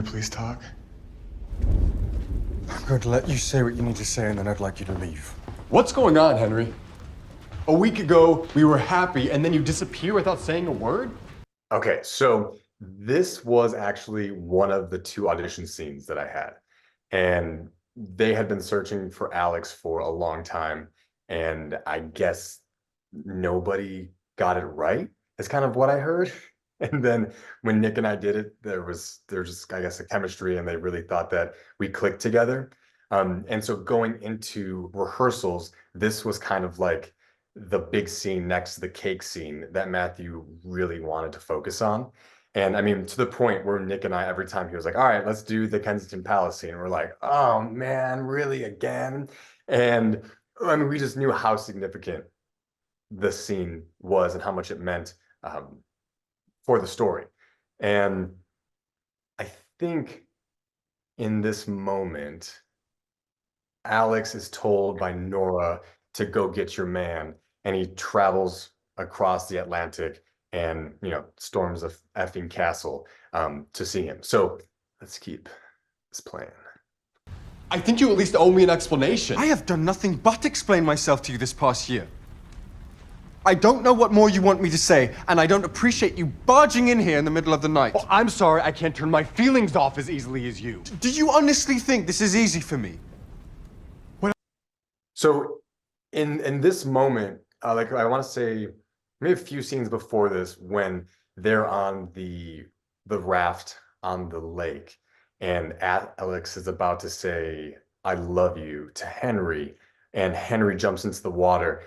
we please talk? I'm going to let you say what you need to say, and then I'd like you to leave. What's going on, Henry? A week ago, we were happy, and then you disappear without saying a word? Okay, so this was actually one of the two audition scenes that I had. And they had been searching for Alex for a long time. And I guess nobody got it right. That's kind of what I heard. And then when Nick and I did it, there's just, I guess, a chemistry, and they really thought that we clicked together. And so going into rehearsals, this was kind of like the big scene next to the cake scene that Matthew really wanted to focus on. And I mean, to the point where Nick and I, every time he was like, all right, let's do the Kensington Palace scene, we're like, oh man, really again? And I mean, we just knew how significant the scene was and how much it meant for the story. And I think in this moment, Alex is told by Nora to go get your man, and he travels across the Atlantic and, you know, storms a effing castle to see him. So let's keep this plan. I think you at least owe me an explanation. I have done nothing but explain myself to you this past year. I don't know what more you want me to say, and I don't appreciate you barging in here in the middle of the night. Oh, I'm sorry, I can't turn my feelings off as easily as you. Do you honestly think this is easy for me? So in this moment, like I want to say maybe a few scenes before this, when they're on the raft on the lake, and Alex is about to say, I love you to Henry, and Henry jumps into the water.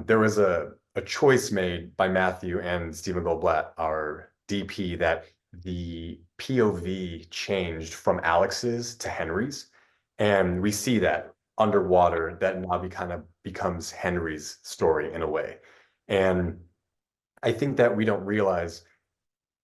There was a choice made by Matthew and Stephen Goldblatt, our DP, that the POV changed from Alex's to Henry's. And we see that underwater, that now kind of becomes Henry's story in a way. And I think that we don't realize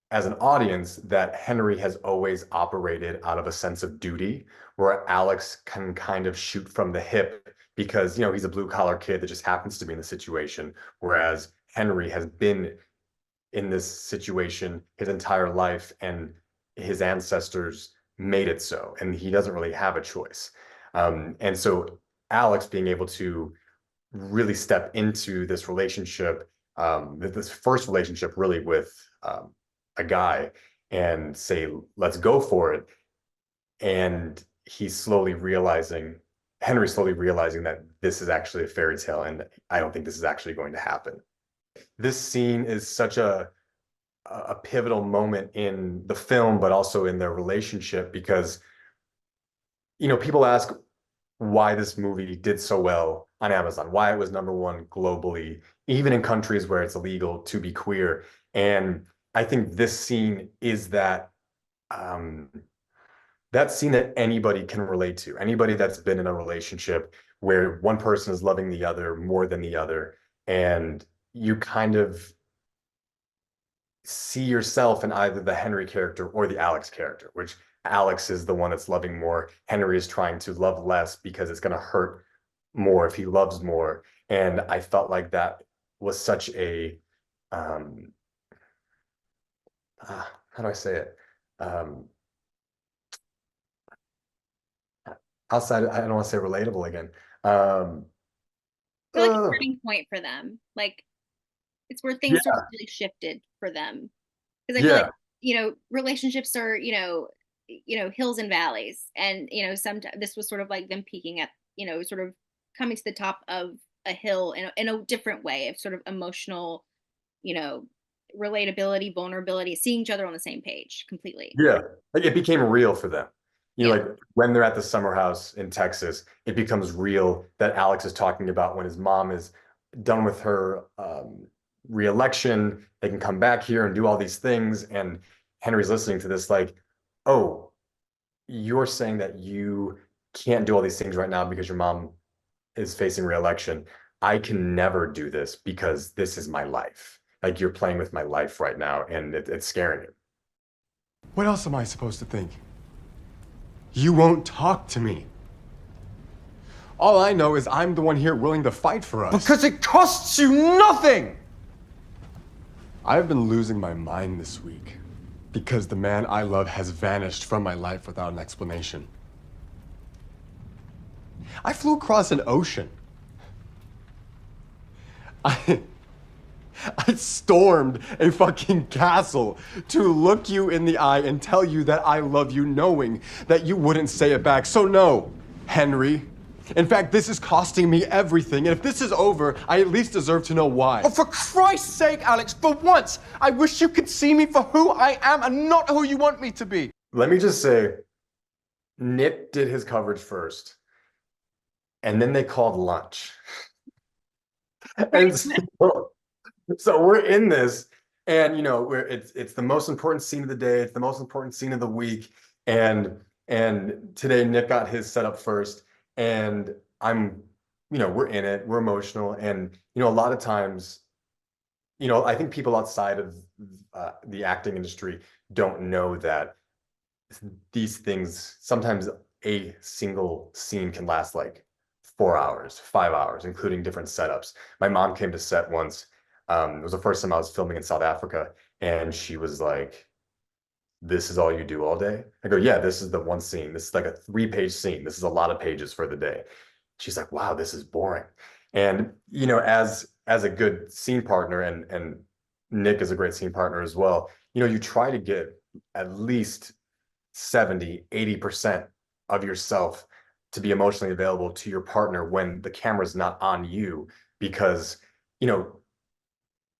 as an audience that Henry has always operated out of a sense of duty, where Alex can kind of shoot from the hip because, you know, he's a blue collar kid that just happens to be in the situation, whereas Henry has been in this situation his entire life, and his ancestors made it so, and he doesn't really have a choice. And so Alex being able to really step into this relationship, this first relationship really with a guy, and say, let's go for it. And Henry's slowly realizing that this is actually a fairy tale, and I don't think this is actually going to happen. This scene is such a pivotal moment in the film, but also in their relationship, because, you know, people ask why this movie did so well on Amazon, why it was #1 globally, even in countries where it's illegal to be queer. And I think this scene is that that scene that anybody can relate to, anybody that's been in a relationship where one person is loving the other more than the other, and you kind of see yourself in either the Henry character or the Alex character, which Alex is the one that's loving more. Henry is trying to love less because it's going to hurt more if he loves more. And I felt like that was such a, how do I say it? Outside, I don't want to say relatable again. Like a turning point for them. Like, it's where things sort of really shifted for them. Because I feel like, you know, relationships are, you know, hills and valleys. And, you know, sometimes this was sort of like them peaking at, you know, sort of coming to the top of a hill in a different way of sort of emotional, you know, relatability, vulnerability, seeing each other on the same page completely. Yeah, like it became real for them. You know, like when they're at the summer house in Texas, it becomes real that Alex is talking about when his mom is done with her re-election, they can come back here and do all these things. And Henry's listening to this like, oh, you're saying that you can't do all these things right now because your mom is facing re-election. I can never do this because this is my life. Like, you're playing with my life right now, and it's scaring him. What else am I supposed to think? You won't talk to me. All I know is I'm the one here willing to fight for us. Because it costs you nothing! I've been losing my mind this week. Because the man I love has vanished from my life without an explanation. I flew across an ocean. I stormed a fucking castle to look you in the eye and tell you that I love you, knowing that you wouldn't say it back. So no, Henry. In fact, this is costing me everything, and if this is over, I at least deserve to know why. Oh, for Christ's sake, Alex, for once, I wish you could see me for who I am and not who you want me to be. Let me just say, Nick did his coverage first, and then they called lunch. And so we're in this, and you know, it's the most important scene of the day, it's the most important scene of the week, and today Nick got his set up first. And we're in it, we're emotional. And, a lot of times, I think people outside of the acting industry don't know that these things, sometimes a single scene can last like 4 hours, 5 hours, including different setups. My mom came to set once. It was the first time I was filming in South Africa. And she was like, "This is all you do all day?" I go, "Yeah, this is the one scene. This is like a 3-page scene. This is a lot of pages for the day." She's like, "Wow, this is boring." And, as a good scene partner, and Nick is a great scene partner as well, you try to get at least 70, 80% of yourself to be emotionally available to your partner when the camera's not on you, because,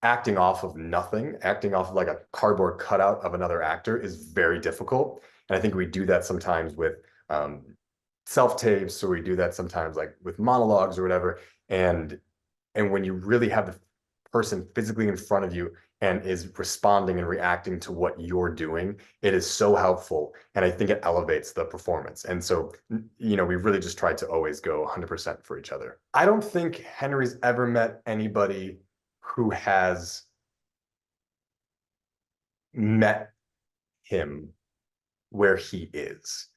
acting off of nothing, acting off of like a cardboard cutout of another actor is very difficult. And I think we do that sometimes with self-tapes, or we do that sometimes like with monologues or whatever. And when you really have the person physically in front of you and is responding and reacting to what you're doing, it is so helpful. And I think it elevates the performance. And so, we really just try to always go 100% for each other. I don't think Henry's ever met anybody who has met him where he is.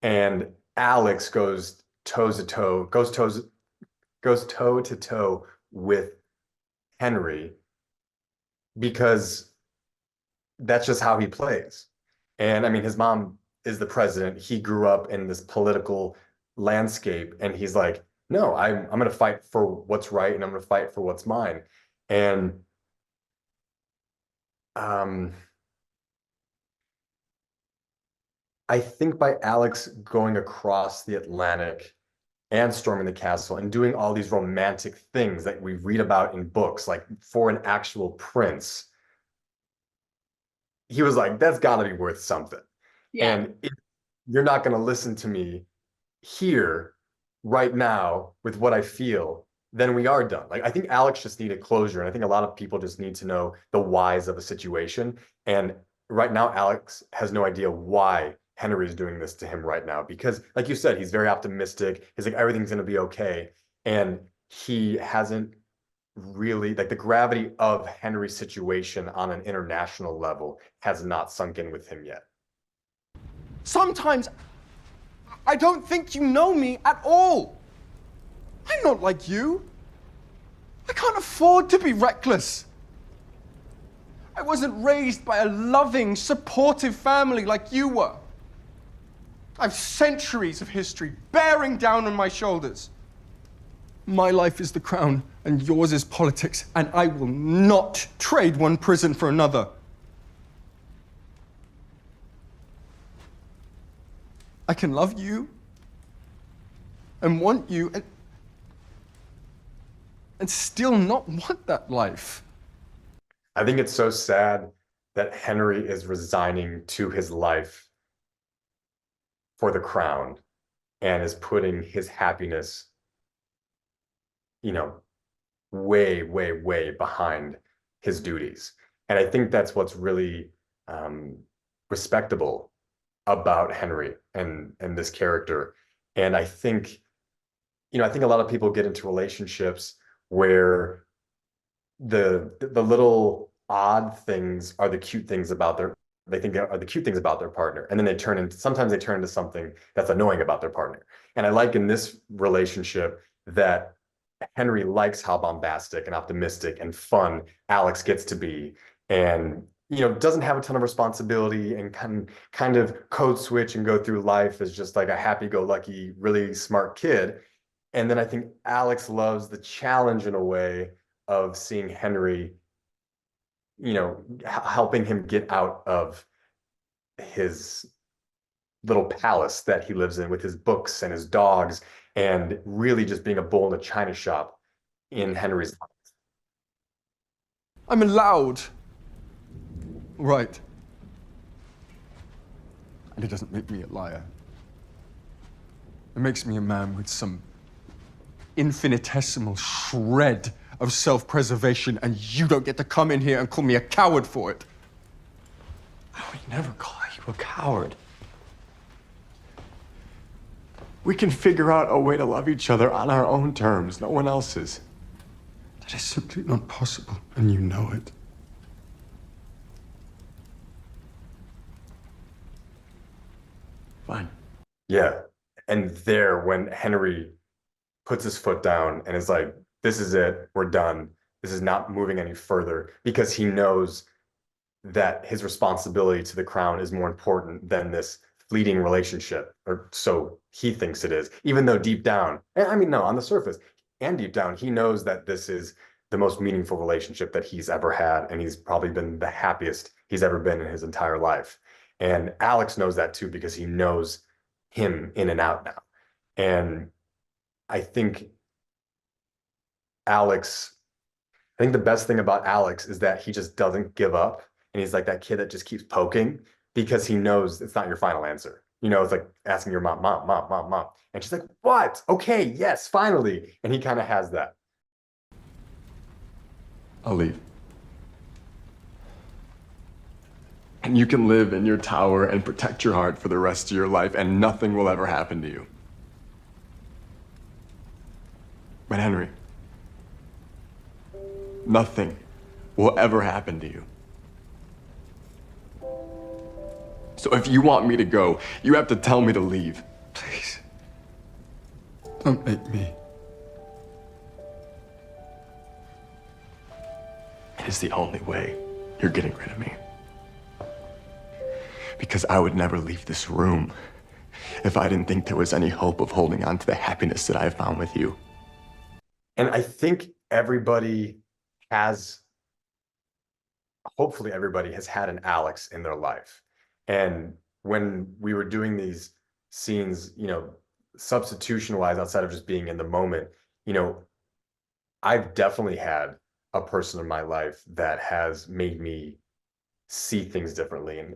And Alex goes toe to toe with Henry, because that's just how he plays. And I mean, his mom is the president. He grew up in this political landscape, and he's like, "No, I'm going to fight for what's right, and I'm going to fight for what's mine." And I think by Alex going across the Atlantic and storming the castle and doing all these romantic things that we read about in books, like for an actual prince, he was like, "That's got to be worth something." Yeah. And if you're not going to listen to me here right now with what I feel, then we are done. Like, I think Alex just needed closure. And I think a lot of people just need to know the whys of a situation. And right now, Alex has no idea why Henry is doing this to him right now. Because like you said, he's very optimistic. He's like, everything's going to be okay. And he hasn't really, like, the gravity of Henry's situation on an international level has not sunk in with him yet. Sometimes I don't think you know me at all. I'm not like you. I can't afford to be reckless. I wasn't raised by a loving, supportive family like you were. I've centuries of history bearing down on my shoulders. My life is the crown, and yours is politics, and I will not trade one prison for another. I can love you and want you and still not want that life. I think it's so sad that Henry is resigning to his life for the crown and is putting his happiness, way, way, way behind his duties. And I think that's what's really respectable about Henry and this character. And I think, I think a lot of people get into relationships where the little odd things are the cute things about they think are the cute things about their partner. And then sometimes they turn into something that's annoying about their partner. And I like in this relationship that Henry likes how bombastic and optimistic and fun Alex gets to be. And doesn't have a ton of responsibility and kind of code switch and go through life as just like a happy-go-lucky, really smart kid. And then I think Alex loves the challenge in a way of seeing Henry, helping him get out of his little palace that he lives in with his books and his dogs, and really just being a bull in a china shop in Henry's life. I'm allowed. Right. And it doesn't make me a liar. It makes me a man with some infinitesimal shred of self-preservation, and you don't get to come in here and call me a coward for it. I would never call you a coward. We can figure out a way to love each other on our own terms, no one else's. That is simply not possible, and you know it. Fine. Yeah. And there, when Henry puts his foot down and is like, this is it, we're done. This is not moving any further, because he knows that his responsibility to the crown is more important than this fleeting relationship, or so he thinks it is, even though deep down, I mean, no, on the surface and deep down, he knows that this is the most meaningful relationship that he's ever had, and he's probably been the happiest he's ever been in his entire life. And Alex knows that too, because he knows him in and out now. And I think the best thing about Alex is that he just doesn't give up. And he's like that kid that just keeps poking, because he knows it's not your final answer. It's like asking your mom, mom, mom, mom, mom. And she's like, what? Okay, yes, finally. And he kind of has that. I'll leave. And you can live in your tower and protect your heart for the rest of your life, and nothing will ever happen to you. But Henry, nothing will ever happen to you. So if you want me to go, you have to tell me to leave. Please. Don't make me. It is the only way you're getting rid of me. Because I would never leave this room if I didn't think there was any hope of holding on to the happiness that I found with you. And I think hopefully everybody has had an Alex in their life. And when we were doing these scenes, substitution-wise, outside of just being in the moment, I've definitely had a person in my life that has made me see things differently and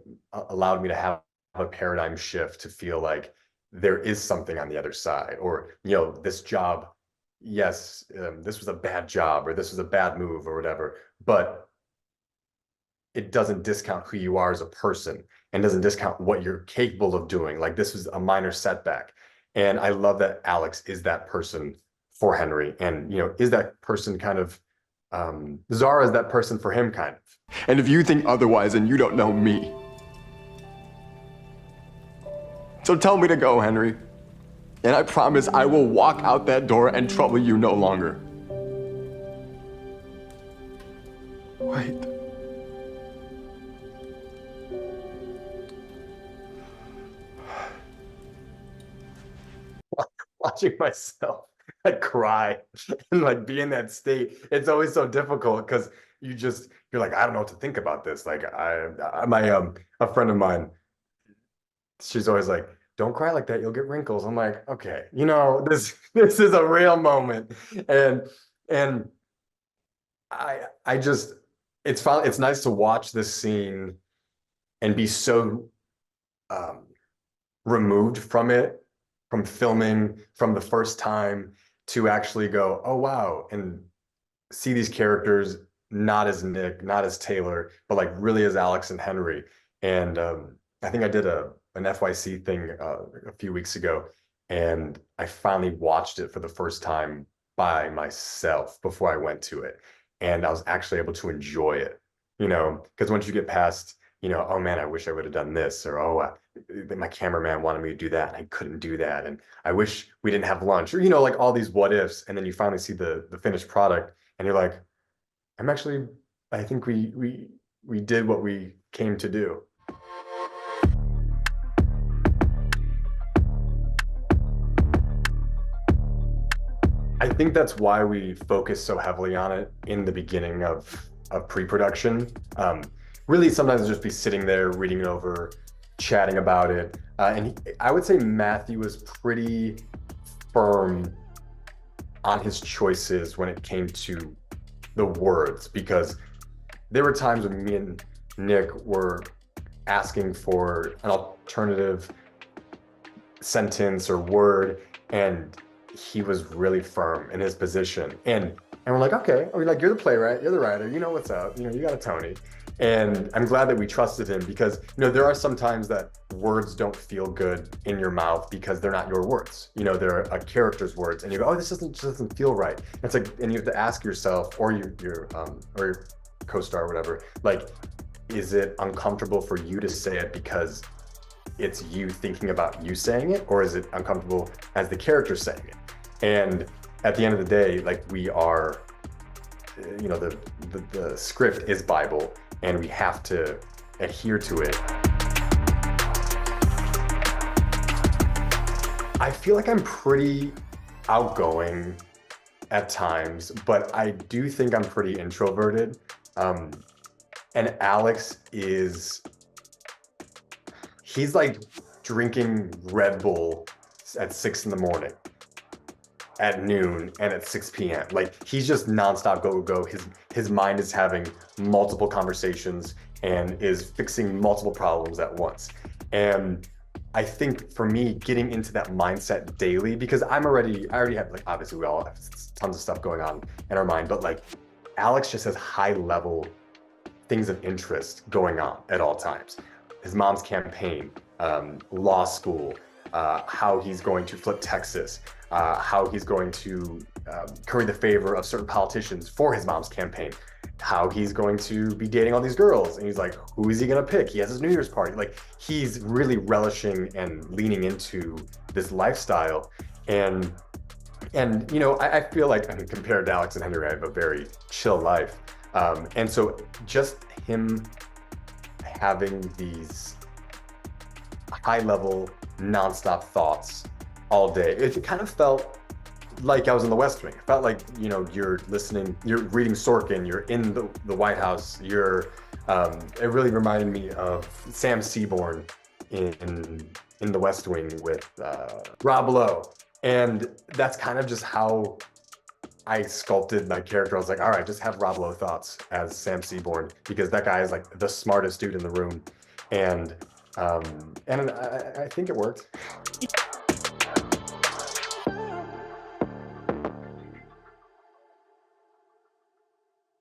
allowed me to have a paradigm shift, to feel like there is something on the other side, or, this job, yes, this was a bad job, or this was a bad move, or whatever, but it doesn't discount who you are as a person, and doesn't discount what you're capable of doing. Like, this was a minor setback. And I love that Alex is that person for Henry, and, is that person kind of, Zara is that person for him, kind of. And if you think otherwise, then you don't know me. So tell me to go, Henry. And I promise I will walk out that door and trouble you no longer. Wait. Watching myself cry and be in that state, it's always so difficult, because you're like, I don't know what to think about this. Like, a friend of mine, she's always like, don't cry like that, you'll get wrinkles. I'm like, okay, this is a real moment. And I just, it's nice to watch this scene and be so removed from it, from filming, from the first time, to actually go, oh wow, and see these characters not as Nick, not as Taylor, but really as Alex and Henry. And I think I did an FYC thing a few weeks ago, and I finally watched it for the first time by myself before I went to it, and I was actually able to enjoy it. Because once you get past, oh man, I wish I would have done this, or my cameraman wanted me to do that and I couldn't do that, and I wish we didn't have lunch, or all these what ifs, and then you finally see the finished product, and you're like, I think we we did what we came to do. I think that's why we focus so heavily on it in the beginning of pre-production. Really, sometimes just be sitting there, reading it over, chatting about it. I would say Matthew was pretty firm on his choices when it came to the words, because there were times when me and Nick were asking for an alternative sentence or word, and he was really firm in his position. And we're like, okay, we're like, you're the playwright, you're the writer, you know what's up, you know, you got a Tony. And I'm glad that we trusted him, because, you know, there are some times that words don't feel good in your mouth because they're not your words. You know, they're a character's words, and you go, oh, this doesn't feel right. And it's like, and you have to ask yourself, or your co-star or whatever, like, is it uncomfortable for you to say it because it's you thinking about you saying it, or is it uncomfortable as the character saying it? And at the end of the day, like, we are, you know, the script is Bible, and we have to adhere to it. I feel like I'm pretty outgoing at times, but I do think I'm pretty introverted. And Alex he's like drinking Red Bull at 6 in the morning, at noon, and at 6 p.m. Like, he's just nonstop go. His mind is having multiple conversations and is fixing multiple problems at once. And I think for me, getting into that mindset daily, because I already have, like, obviously we all have tons of stuff going on in our mind, but like, Alex just has high level things of interest going on at all times. His mom's campaign, law school, how he's going to flip Texas, how he's going to curry the favor of certain politicians for his mom's campaign, how he's going to be dating all these girls. And he's like, who is he going to pick? He has his New Year's party. Like, he's really relishing and leaning into this lifestyle. And you know, I feel like, I mean, compared to Alex and Henry, I have a very chill life. And so just him having these high level, nonstop thoughts all day, it kind of felt like I was in the West Wing. It felt like, you know, you're reading Sorkin, you're in the White House, it really reminded me of Sam Seaborn in the West Wing with Rob Lowe. And that's kind of just how I sculpted my character. I was like, all right, just have Rob Lowe thoughts as Sam Seaborn, because that guy is like the smartest dude in the room. And I think it worked.